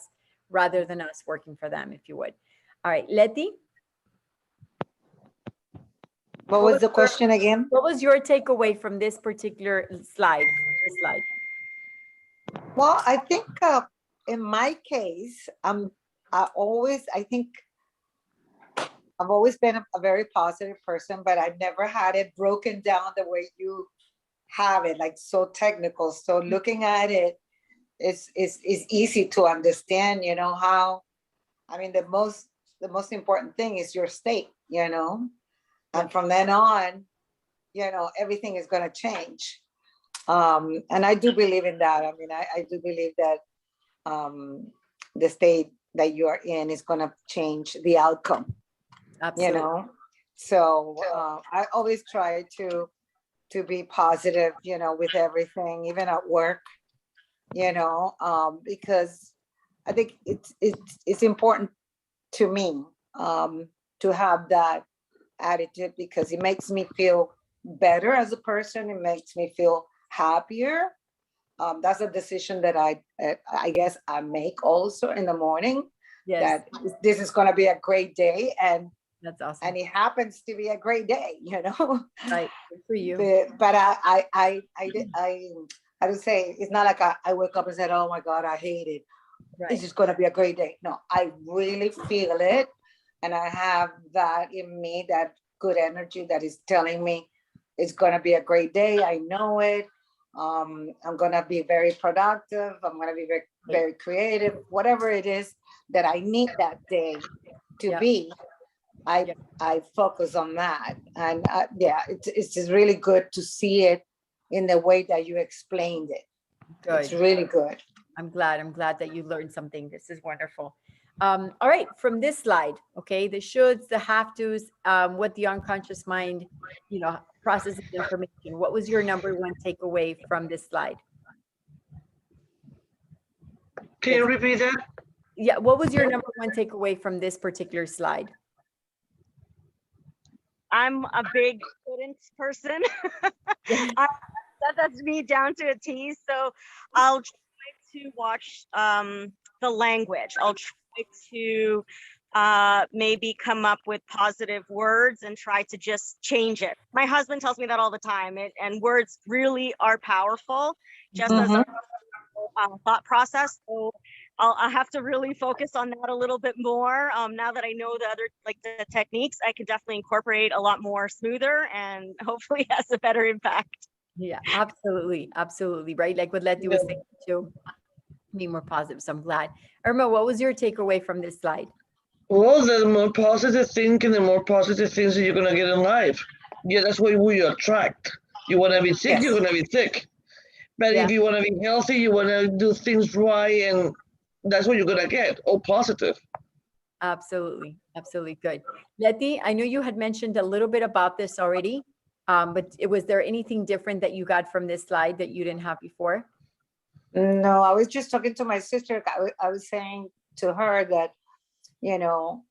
rather than us working for them, if you would. All right, Letty? What was the question again? What was your takeaway from this particular slide? Well, I think in my case, I think I've always been a very positive person, but I never had it broken down the way you have it, like so technical. So looking at it is easy to understand, you know, how, I mean, the most important thing is your state, you know, and from then on, you know, everything is going to change. And I do believe in that. I mean, I do believe that the state that you are in is going to change the outcome. Absolutely. You know, so I always try to be positive, you know, with everything, even at work, you know, because I think it's important to me to have that attitude, because it makes me feel better as a person. It makes me feel happier. That's a decision that I guess I make also in the morning. Yes. That this is going to be a great day, and that's awesome. And it happens to be a great day, you know. Right, good for you. But I would say it's not like I wake up and said, "Oh my God, I hate it." Right. It's just going to be a great day. No, I really feel it, and I have that in me, that good energy that is telling me it's going to be a great day. I know it. I'm going to be very productive. I'm going to be very, very creative. Whatever it is that I need that day to be, I focus on that. And it's just really good to see it in the way that you explained it. Good. It's really good. I'm glad that you learned something. This is wonderful. All right, from this slide, okay, the shoulds, the have tos, what the unconscious mind, you know, processes information. What was your number one takeaway from this slide? Can you repeat that? Yeah, what was your number one takeaway from this particular slide? I'm a big couldn't person. That's me down to a T. So I'll try to watch the language. I'll try to maybe come up with positive words and try to just change it. My husband tells me that all the time, and words really are powerful, just as a thought process. So I'll have to really focus on that a little bit more. Now that I know the other, like the techniques, I can definitely incorporate a lot more smoother, and hopefully has a better impact. Yeah, absolutely. Absolutely. Right. Like what Letty was saying too, be more positive. So I'm glad. Irma, what was your takeaway from this slide? Well, the more positive thinking, the more positive things that you're going to get in life. Yeah, that's what we attract. You want to be sick, you're going to be sick. But if you want to be healthy, you want to do things right, and that's what you're going to get, all positive. Absolutely. Absolutely. Good. Letty, I know you had mentioned a little bit about this already, but was there anything different that you got from this slide that you didn't have before? No, I was just talking to my sister. I was saying to her that, you know,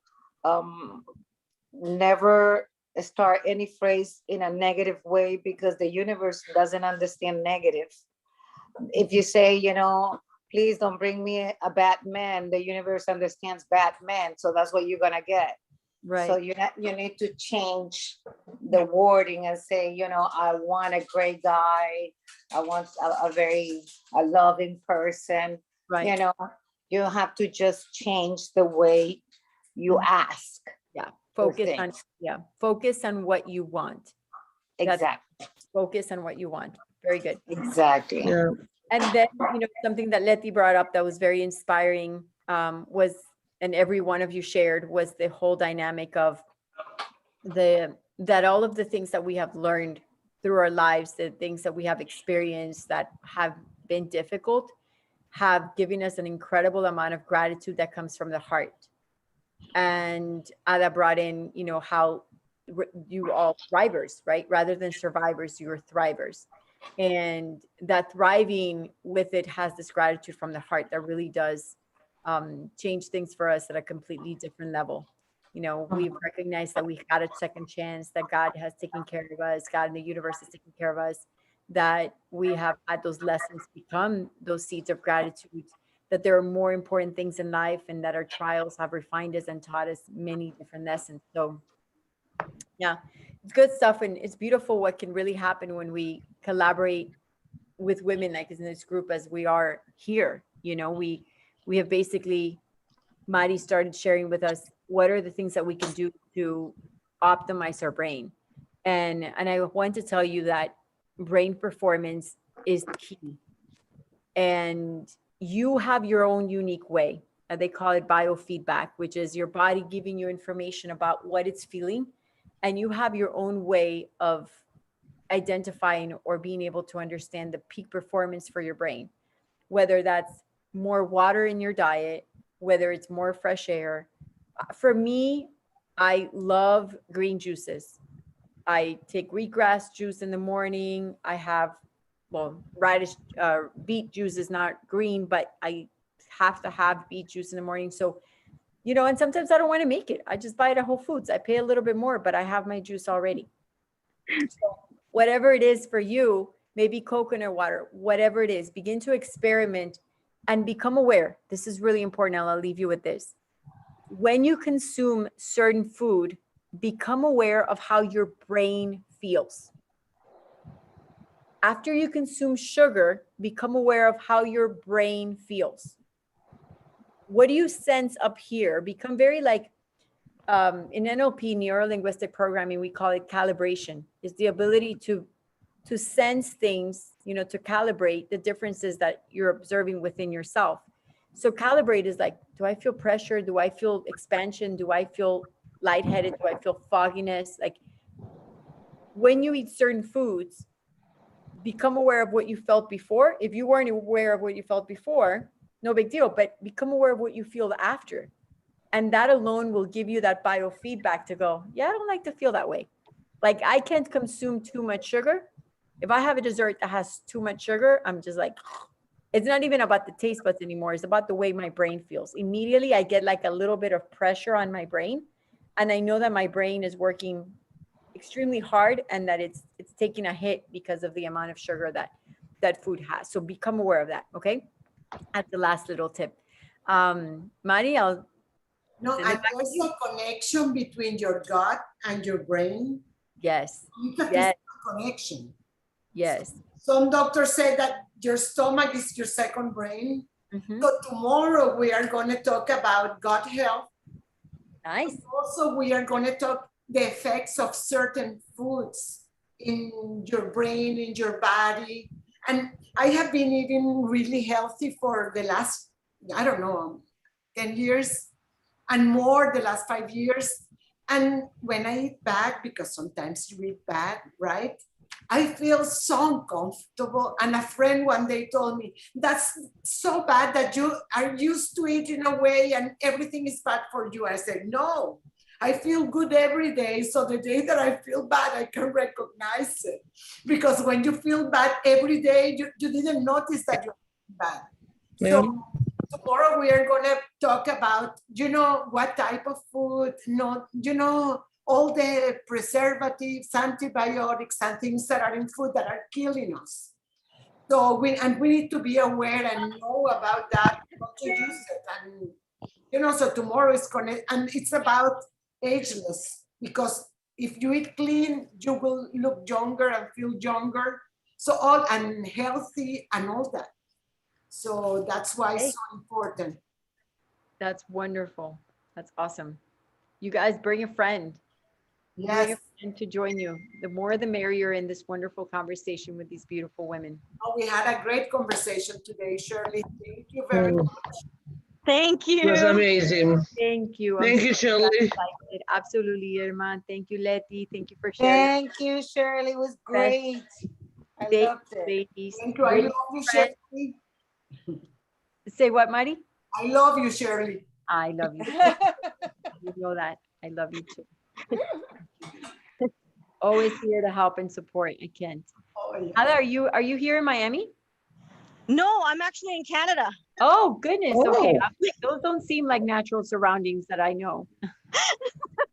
never start any phrase in a negative way, because the universe doesn't understand negative. If you say, you know, please don't bring me a bad man, the universe understands bad men. So that's what you're going to get. Right. So you need to change the wording and say, you know, I want a great guy. I want a loving person. Right. You know, you have to just change the way you ask. Yeah. Focus on what you want. Exactly. Focus on what you want. Very good. Exactly. Yeah. And then, you know, something that Letty brought up that was very inspiring was, and every one of you shared, was the whole dynamic of that all of the things that we have learned through our lives, the things that we have experienced that have been difficult, have given us an incredible amount of gratitude that comes from the heart. And Ada brought in, you know, how you all thrivers, right? Rather than survivors, you're thrivers. And that thriving with it has this gratitude from the heart that really does change things for us at a completely different level. You know, we've recognized that we've got a second chance, that God has taken care of us, God in the universe has taken care of us, that we have had those lessons become those seeds of gratitude, that there are more important things in life, and that our trials have refined us and taught us many different lessons. So yeah, it's good stuff. And it's beautiful what can really happen when we collaborate with women like in this group as we are here. You know, we have basically, Mari started sharing with us what are the things that we can do to optimize our brain. And I want to tell you that brain performance is key. And you have your own unique way. They call it biofeedback, which is your body giving you information about what it's feeling. And you have your own way of identifying or being able to understand the peak performance for your brain, whether that's more water in your diet, whether it's more fresh air. For me, I love green juices. I take wheatgrass juice in the morning. I have, well, radish, beet juice is not green, but I have to have beet juice in the morning. So, you know, and sometimes I don't want to make it. I just buy it at Whole Foods. I pay a little bit more, but I have my juice already. So whatever it is for you, maybe coconut water, whatever it is, begin to experiment and become aware. This is really important. I'll leave you with this. When you consume certain food, become aware of how your brain feels. After you consume sugar, become aware of how your brain feels. What do you sense up here? Become very like, in NLP, neuro-linguistic programming, we call it calibration. It's the ability to sense things, you know, to calibrate the differences that you're observing within yourself. So calibrate is like, do I feel pressure? Do I feel expansion? Do I feel lightheaded? Do I feel fogginess? Like when you eat certain foods, become aware of what you felt before. If you weren't aware of what you felt before, no big deal, but become aware of what you feel after. And that alone will give you that biofeedback to go, yeah, I don't like to feel that way. Like I can't consume too much sugar. If I have a dessert that has too much sugar, I'm just like, it's not even about the taste buds anymore. It's about the way my brain feels. Immediately I get like a little bit of pressure on my brain. And I know that my brain is working extremely hard and that it's taking a hit because of the amount of sugar that food has. So become aware of that. Okay. That's the last little tip. Mari, No, and there's a connection between your gut and your brain. Yes. It's a Yes. physical connection. Yes. Some doctors say that your stomach is your second brain. Mm-hmm. So tomorrow we are going to talk about gut health. Nice. Also, we are going to talk the effects of certain foods in your brain, in your body. And I have been eating really healthy for the last, I don't know, 10 years and more the last 5 years. And when I eat bad, because sometimes you eat bad, right? I feel so uncomfortable. And a friend one day told me, that's so bad that you are used to it in a way and everything is bad for you. I said, no, I feel good every day. So the day that I feel bad, I can recognize it. Because when you feel bad every day, you didn't notice that you're bad. Yeah. So tomorrow we are going to talk about, you know, what type of food, not, you know, all the preservatives, antibiotics, and things that are in food that are killing us. So we need to be aware and know about that, not to use it. And, you know, so tomorrow is going to, and it's about ageless, because if you eat clean, you will look younger and feel younger. So all, and healthy and all that. So that's why it's so important. That's wonderful. That's awesome. You guys bring a friend. Yes. Bring a friend to join you. The more the merrier in this wonderful conversation with these beautiful women. Oh, we had a great conversation today, Shirley. Thank you very much. Thank It was you. amazing. Thank you. I'm Thank so you, Shirley. excited. Absolutely, Irma. Thank you, Letty. Thank you for sharing. Thank you, Shirley. It was great. I Thank loved you, it. ladies. Thank you. I Great love you, friend. Shirley. Say what, Mari? I love you, Shirley. I love you. You know that. I love you too. Always here to help and support. I can't. Oh, yeah. Heather, are you here in Miami? No, I'm actually in Canada. Oh goodness. Okay. Oh. I'm like, those don't seem like natural surroundings that I know.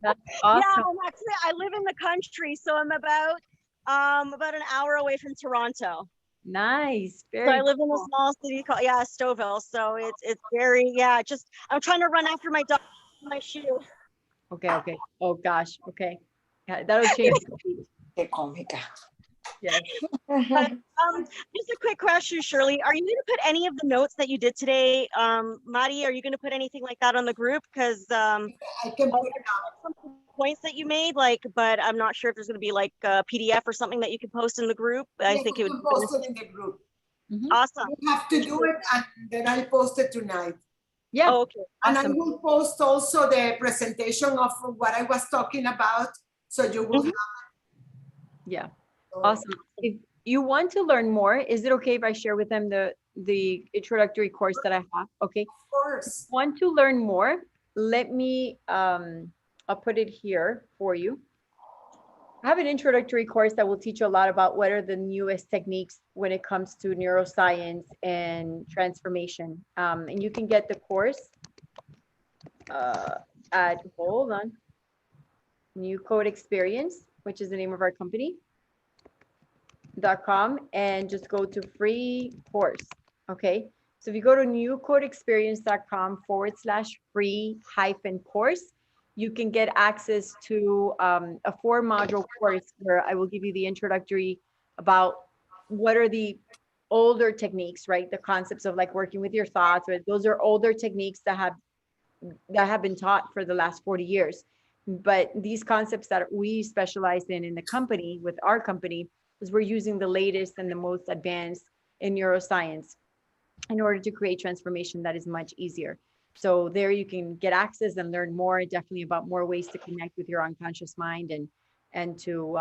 That's Yeah, awesome. I live in the country, so I'm about an hour away from Toronto. Nice. So I Very live in a cool. small city called Stouffville. So it's very just I'm trying to run after my dog, my shoe. Okay. Oh gosh. Okay. Yeah, that'll change. Qué cómica. Yes. Just a quick question, Shirley. Are you going to put any of the notes that you did today, Mari? Are you going to put anything like that on the group? Because I can put it up. some points that you made, like, but I'm not sure if there's going to be like a PDF or something that you can post in the group. I Yes, think I it would can be post it in the group. awesome. You have to do it, and then I'll post it tonight. Yeah. Oh, okay. And I Awesome. will post also the presentation of what I was talking about, so you will have. Yeah. So, Awesome. If you want to learn more, is it okay if I share with them the introductory course that I have? Okay. Of course. Want to learn more? Let me, I'll put it here for you. I have an introductory course that will teach you a lot about what are the newest techniques when it comes to neuroscience and transformation. And you can get the course at, hold on, New Code Experience, which is the name of our company, .com, and just go to free course. Okay. So if you go to newcodeexperience.com/free-course, you can get access to a 4-module course where I will give you the introductory about what are the older techniques, right? The concepts of like working with your thoughts, or those are older techniques that have been taught for the last 40 years. But these concepts that we specialize in the company, with our company, is we're using the latest and the most advanced in neuroscience in order to create transformation that is much easier. So there you can get access and learn more, definitely about more ways to connect with your unconscious mind and to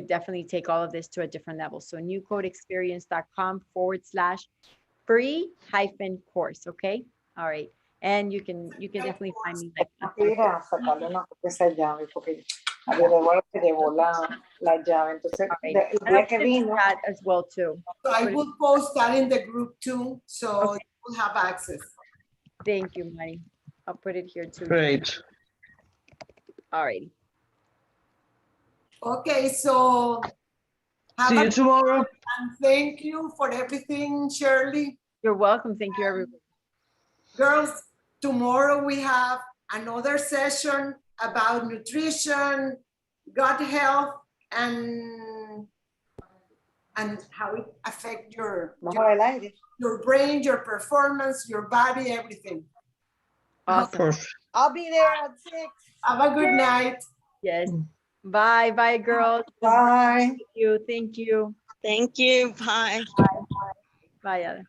definitely take all of this to a different level. So newcodeexperience.com/free-course. Okay. All right. And you can definitely find me like Mira, sacarle una copia a esa llave, porque a ver, Eduardo se llevó la llave. Entonces, el And día I'll que put vino, that as well too. So I will post that in the group too, so Okay. you will have access. Thank you, Mari. I'll put it here too. Great. All right. Okay, so have See a you tomorrow. and thank you for everything, Shirley. You're welcome. Thank you, everyone. Girls, tomorrow we have another session about nutrition, gut health, and how it affects bajo el aire. your brain, your performance, your body, everything. Awesome. Perfect. I'll be there at 6. Have a good night. Yes. Bye. Bye, girls. Bye. Thank you. Thank you. Thank you. Bye. Bye, Ada.